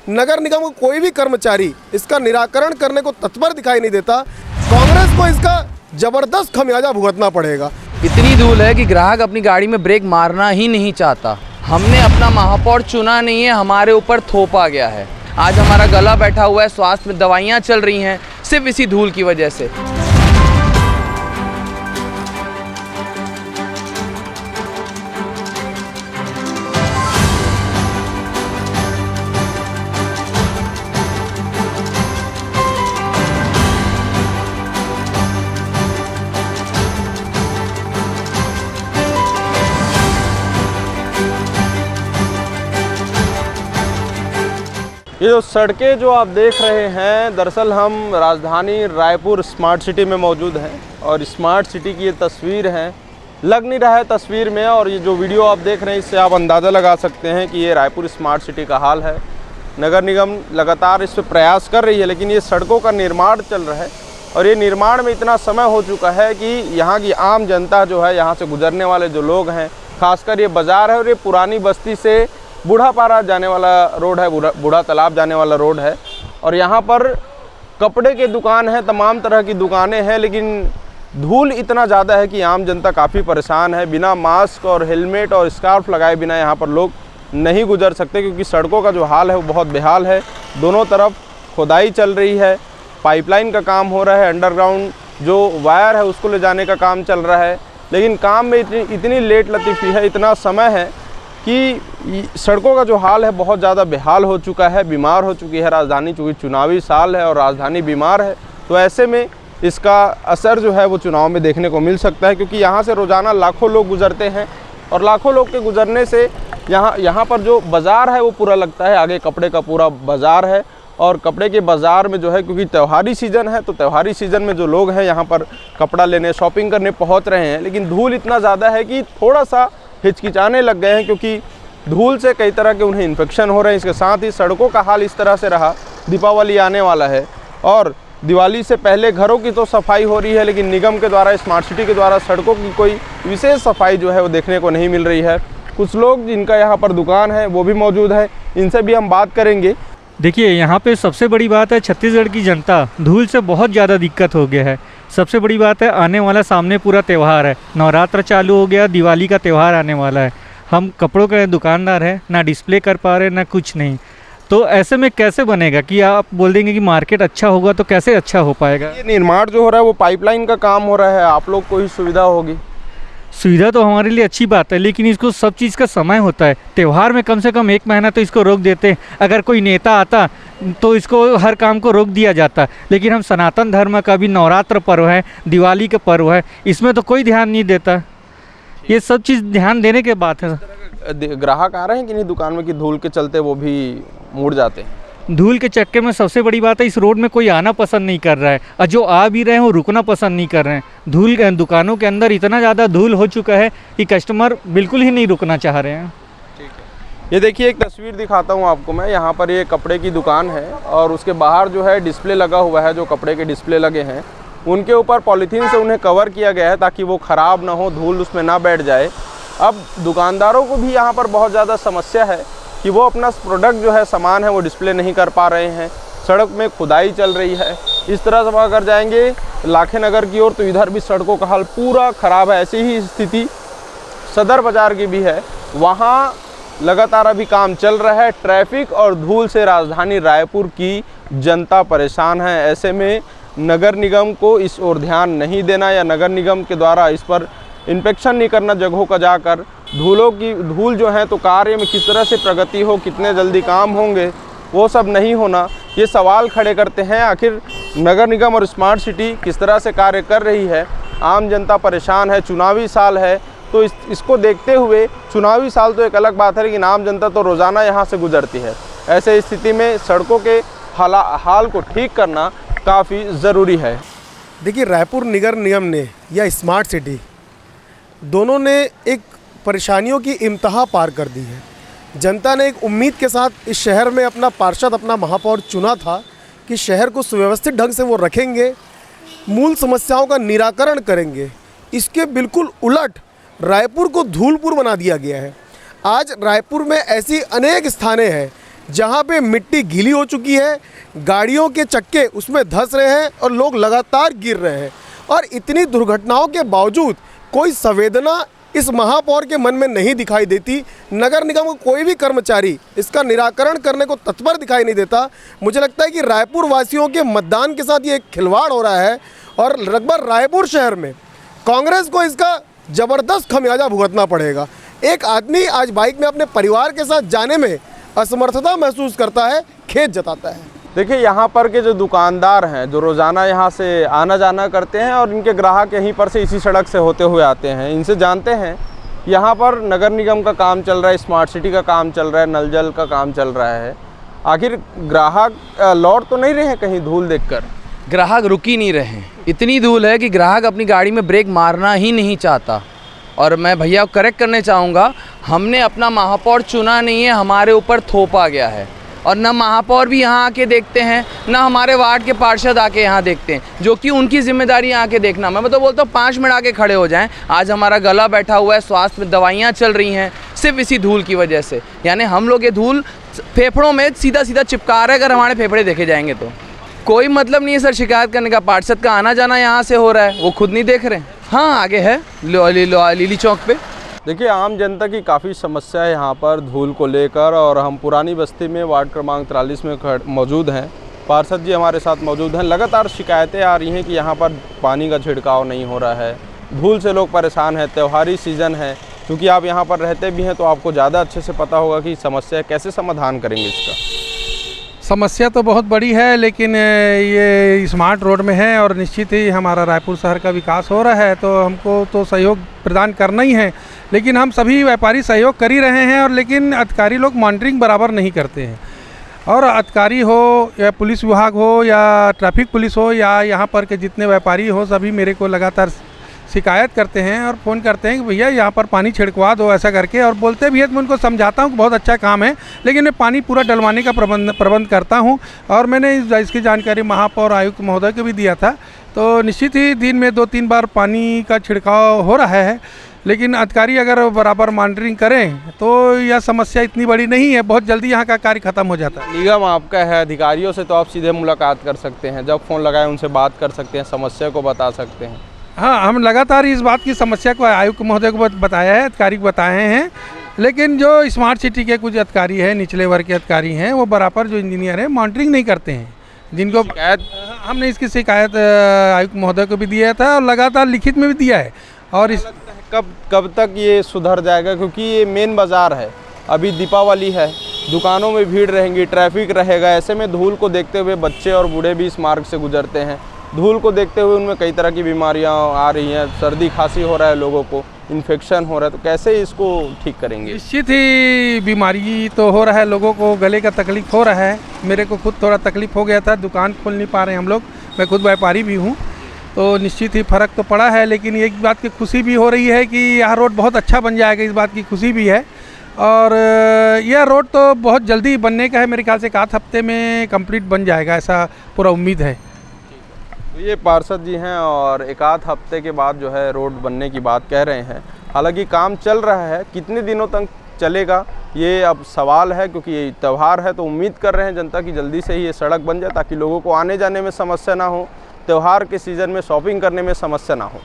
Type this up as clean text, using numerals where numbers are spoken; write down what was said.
नगर निगम का कोई भी कर्मचारी इसका निराकरण करने को तत्पर दिखाई नहीं देता। कांग्रेस को इसका जबरदस्त खमियाजा भुगतना पड़ेगा। इतनी धूल है कि ग्राहक अपनी गाड़ी में ब्रेक मारना ही नहीं चाहता। हमने अपना महापौर चुना नहीं है, हमारे ऊपर थोपा गया है। आज हमारा गला बैठा हुआ है, स्वास्थ्य में दवाइयाँ चल रही हैं सिर्फ इसी धूल की वजह से। ये जो सड़कें जो आप देख रहे हैं, दरअसल हम राजधानी रायपुर स्मार्ट सिटी में मौजूद हैं और स्मार्ट सिटी की ये तस्वीर है। लग नहीं रहा है तस्वीर में, और ये जो वीडियो आप देख रहे हैं इससे आप अंदाज़ा लगा सकते हैं कि ये रायपुर स्मार्ट सिटी का हाल है। नगर निगम लगातार इस पर प्रयास कर रही है, लेकिन ये सड़कों का निर्माण चल रहा है और ये निर्माण में इतना समय हो चुका है कि यहाँ की आम जनता जो है, यहाँ से गुजरने वाले जो लोग हैं, खासकर ये बाज़ार है और ये पुरानी बस्ती से बूढ़ा पारा जाने वाला रोड है, बूढ़ा तालाब जाने वाला रोड है। और यहाँ पर कपड़े के दुकान है, तमाम तरह की दुकानें हैं, लेकिन धूल इतना ज़्यादा है कि आम जनता काफ़ी परेशान है। बिना मास्क और हेलमेट और स्कार्फ लगाए बिना यहाँ पर लोग नहीं गुजर सकते, क्योंकि सड़कों का जो हाल है वो बहुत बेहाल है। दोनों तरफ खुदाई चल रही है, पाइपलाइन का काम हो रहा है, अंडरग्राउंड जो वायर है उसको ले जाने का काम चल रहा है, लेकिन काम में इतनी लेट लतीफ़ी है, इतना समय है कि सड़कों का जो हाल है बहुत ज़्यादा बेहाल हो चुका है। बीमार हो चुकी है राजधानी, चूँकि चुनावी साल है और राजधानी बीमार है, तो ऐसे में इसका असर जो है वो चुनाव में देखने को मिल सकता है। क्योंकि यहाँ से रोज़ाना लाखों लोग गुजरते हैं और लाखों लोग के गुजरने से यहाँ पर जो बाज़ार है वो पूरा लगता है। आगे कपड़े का पूरा बाज़ार है और कपड़े के बाज़ार में जो है, क्योंकि त्योहारी सीज़न है, तो त्योहारी सीज़न में जो लोग हैं यहाँ पर कपड़ा लेने, शॉपिंग करने पहुँच रहे हैं, लेकिन धूल इतना ज़्यादा है कि थोड़ा सा हिचकिचाने लग गए हैं, क्योंकि धूल से कई तरह के उन्हें इन्फेक्शन हो रहे हैं। इसके साथ ही सड़कों का हाल इस तरह से रहा। दीपावली आने वाला है और दिवाली से पहले घरों की तो सफाई हो रही है, लेकिन निगम के द्वारा, स्मार्ट सिटी के द्वारा सड़कों की कोई विशेष सफाई जो है वो देखने को नहीं मिल रही है। कुछ लोग जिनका यहाँ पर दुकान है वो भी मौजूद है, इनसे भी हम बात करेंगे। देखिए, यहाँ पे सबसे बड़ी बात है, छत्तीसगढ़ की जनता धूल से बहुत ज़्यादा दिक्कत हो गया है। सबसे बड़ी बात है, आने वाला सामने पूरा त्यौहार है, नवरात्र चालू हो गया, दिवाली का त्यौहार आने वाला है। हम कपड़ों के दुकानदार हैं, ना डिस्प्ले कर पा रहे, ना कुछ नहीं। तो ऐसे में कैसे बनेगा कि आप बोल देंगे कि मार्केट अच्छा होगा, तो कैसे अच्छा हो पाएगा? ये निर्माण जो हो रहा है वो पाइपलाइन का काम हो रहा है, आप लोग को ही सुविधा होगी। सुविधा तो हमारे लिए अच्छी बात है, लेकिन इसको सब चीज़ का समय होता है। त्यौहार में कम से कम 1 महीना तो इसको रोक देते। अगर कोई नेता आता तो इसको हर काम को रोक दिया जाता, लेकिन हम सनातन धर्म का भी नवरात्र पर्व है, दिवाली का पर्व है, इसमें तो कोई ध्यान नहीं देता। ये सब चीज़ ध्यान देने के बात है। ग्राहक आ रहे हैं कि नहीं दुकान में, कि धूल के चलते वो भी मुड़ जाते हैं? धूल के चक्के में सबसे बड़ी बात है, इस रोड में कोई आना पसंद नहीं कर रहा है, और जो आ भी रहे हैं वो रुकना पसंद नहीं कर रहे हैं। धूल के दुकानों के अंदर इतना ज़्यादा धूल हो चुका है कि कस्टमर बिल्कुल ही नहीं रुकना चाह रहे हैं। ठीक है, ये देखिए एक तस्वीर दिखाता हूँ आपको मैं। यहाँ पर ये कपड़े की दुकान है और उसके बाहर जो है डिस्प्ले लगा हुआ है, जो कपड़े के डिस्प्ले लगे हैं उनके ऊपर पॉलीथीन से उन्हें कवर किया गया है ताकि वो ख़राब ना हो, धूल उसमें ना बैठ जाए। अब दुकानदारों को भी यहाँ पर बहुत ज़्यादा समस्या है कि वो अपना प्रोडक्ट जो है, सामान है, वो डिस्प्ले नहीं कर पा रहे हैं। सड़क में खुदाई चल रही है। इस तरह से अगर जाएंगे लाखे नगर की ओर तो इधर भी सड़कों का हाल पूरा ख़राब है। ऐसी ही स्थिति सदर बाज़ार की भी है, वहाँ लगातार अभी काम चल रहा है। ट्रैफिक और धूल से राजधानी रायपुर की जनता परेशान है। ऐसे में नगर निगम को इस ओर ध्यान नहीं देना, या नगर निगम के द्वारा इस पर इंस्पेक्शन नहीं करना जगहों का जाकर, धूल जो है तो कार्य में किस तरह से प्रगति हो, कितने जल्दी काम होंगे, वो सब नहीं होना, ये सवाल खड़े करते हैं। आखिर नगर निगम और स्मार्ट सिटी किस तरह से कार्य कर रही है? आम जनता परेशान है। चुनावी साल है, तो इसको देखते हुए, चुनावी साल तो एक अलग बात है, लेकिन आम जनता तो रोज़ाना यहाँ से गुजरती है। ऐसे स्थिति में सड़कों के हाल को ठीक करना काफ़ी ज़रूरी है। देखिए, रायपुर नगर निगम ने या स्मार्ट सिटी दोनों ने एक परेशानियों की इंतहा पार कर दी है। जनता ने एक उम्मीद के साथ इस शहर में अपना पार्षद, अपना महापौर चुना था कि शहर को सुव्यवस्थित ढंग से वो रखेंगे, मूल समस्याओं का निराकरण करेंगे। इसके बिल्कुल उलट रायपुर को धूलपुर बना दिया गया है। आज रायपुर में ऐसी अनेक स्थानें हैं जहाँ पे मिट्टी गीली हो चुकी है, गाड़ियों के चक्के उसमें धंस रहे हैं और लोग लगातार गिर रहे हैं। और इतनी दुर्घटनाओं के बावजूद कोई संवेदना इस महापौर के मन में नहीं दिखाई देती। नगर निगम का कोई भी कर्मचारी इसका निराकरण करने को तत्पर दिखाई नहीं देता। मुझे लगता है कि रायपुर वासियों के मतदान के साथ ये एक खिलवाड़ हो रहा है और लगभग रायपुर शहर में कांग्रेस को इसका ज़बरदस्त खमियाजा भुगतना पड़ेगा। एक आदमी आज बाइक में अपने परिवार के साथ जाने में असमर्थता महसूस करता है, खेद जताता है। देखिए यहाँ पर के जो दुकानदार हैं, जो रोज़ाना यहाँ से आना जाना करते हैं और इनके ग्राहक यहीं पर से इसी सड़क से होते हुए आते हैं, इनसे जानते हैं यहाँ पर नगर निगम का काम चल रहा है, स्मार्ट सिटी का काम चल रहा है, नल जल का काम चल रहा है। आखिर ग्राहक लौट तो नहीं रहे हैं कहीं धूल देखकर? ग्राहक रुक ही नहीं रहे हैं। इतनी धूल है कि ग्राहक अपनी गाड़ी में ब्रेक मारना ही नहीं चाहता। और मैं भैया को करेक्ट करने चाहूँगा, हमने अपना महापौर चुना नहीं है, हमारे ऊपर थोपा गया है। और न महापौर भी यहाँ आके देखते हैं, न हमारे वार्ड के पार्षद आके यहाँ देखते हैं, जो कि उनकी जिम्मेदारी यहाँ आके देखना। मैं तो बोलता हूँ 5 मिनट आके खड़े हो जाएं। आज हमारा गला बैठा हुआ है, स्वास्थ्य में दवाइयाँ चल रही हैं सिर्फ इसी धूल की वजह से। यानी हम लोग ये धूल फेफड़ों में सीधा सीधा चिपका रहे हैं। अगर हमारे फेफड़े देखे जाएंगे तो कोई मतलब नहीं है सर शिकायत करने का। पार्षद का आना जाना यहाँ से हो रहा है, वो खुद नहीं देख रहे हैं। हाँ, आगे है लीली चौक पे। देखिए आम जनता की काफ़ी समस्या है यहाँ पर धूल को लेकर, और हम पुरानी बस्ती में वार्ड क्रमांक 43 में मौजूद हैं। पार्षद जी हमारे साथ मौजूद हैं। लगातार शिकायतें आ रही हैं कि यहाँ पर पानी का छिड़काव नहीं हो रहा है, धूल से लोग परेशान हैं। त्योहारी सीज़न है, क्योंकि आप यहाँ पर रहते भी हैं तो आपको ज़्यादा अच्छे से पता होगा कि समस्या कैसे समाधान करेंगे इसका। समस्या तो बहुत बड़ी है, लेकिन ये स्मार्ट रोड में है और निश्चित ही हमारा रायपुर शहर का विकास हो रहा है, तो हमको तो सहयोग प्रदान करना ही है। लेकिन हम सभी व्यापारी सहयोग कर ही रहे हैं, और लेकिन अधिकारी लोग मॉनिटरिंग बराबर नहीं करते हैं। और अधिकारी हो या पुलिस विभाग हो या ट्रैफिक पुलिस हो या यहाँ पर के जितने व्यापारी हो, सभी मेरे को लगातार शिकायत करते हैं और फ़ोन करते हैं कि भैया यहाँ पर पानी छिड़कवा दो ऐसा करके। और बोलते भी है तो मैं उनको समझाता हूँ कि बहुत अच्छा काम है, लेकिन मैं पानी पूरा डलवाने का प्रबंध करता हूँ। और मैंने इसकी जानकारी महापौर आयुक्त महोदय को भी दिया था। तो निश्चित ही दिन में 2-3 बार पानी का छिड़काव हो रहा है, लेकिन अधिकारी अगर बराबर मॉनिटरिंग करें तो यह समस्या इतनी बड़ी नहीं है, बहुत जल्दी यहाँ का कार्य खत्म हो जाता है। निगम आपका है, अधिकारियों से तो आप सीधे मुलाकात कर सकते हैं, जब फ़ोन लगाए उनसे बात कर सकते हैं, समस्या को बता सकते हैं। हाँ, हम लगातार इस बात की समस्या को आयुक्त महोदय को बताया है, अधिकारी को बताए हैं, लेकिन जो स्मार्ट सिटी के कुछ अधिकारी हैं, निचले वर्ग के अधिकारी हैं, वो बराबर जो इंजीनियर हैं मॉनिटरिंग नहीं करते हैं। जिनको शिकायत, हमने इसकी शिकायत आयुक्त महोदय को भी दिया था और लगातार लिखित में भी दिया है। और इस कब तक ये सुधर जाएगा? क्योंकि ये मेन बाज़ार है, अभी दीपावली है, दुकानों में भीड़ रहेंगी, ट्रैफिक रहेगा। ऐसे में धूल को देखते हुए बच्चे और बूढ़े भी इस मार्ग से गुजरते हैं। धूल को देखते हुए उनमें कई तरह की बीमारियां आ रही हैं, सर्दी खांसी हो रहा है, लोगों को इन्फेक्शन हो रहा है, तो कैसे इसको ठीक करेंगे? निश्चित ही बीमारी तो हो रहा है, लोगों को गले का तकलीफ़ हो रहा है। मेरे को खुद थोड़ा तकलीफ़ हो गया था, दुकान खोल नहीं पा रहे हम लोग, मैं खुद व्यापारी भी हूँ, तो निश्चित ही फ़र्क तो पड़ा है। लेकिन एक बात की खुशी भी हो रही है कि यह रोड बहुत अच्छा बन जाएगा, इस बात की खुशी भी है। और यह रोड तो बहुत जल्दी बनने का है, मेरे ख्याल से 1 हफ्ते में कंप्लीट बन जाएगा, ऐसा पूरा उम्मीद है। तो ये पार्षद जी हैं और 1 हफ्ते के बाद जो है रोड बनने की बात कह रहे हैं। हालांकि काम चल रहा है, कितने दिनों तक चलेगा ये अब सवाल है, क्योंकि ये त्यौहार है, तो उम्मीद कर रहे हैं जनता की जल्दी से ही ये सड़क बन जाए ताकि लोगों को आने जाने में समस्या ना हो, त्यौहार के सीज़न में शॉपिंग करने में समस्या ना हो।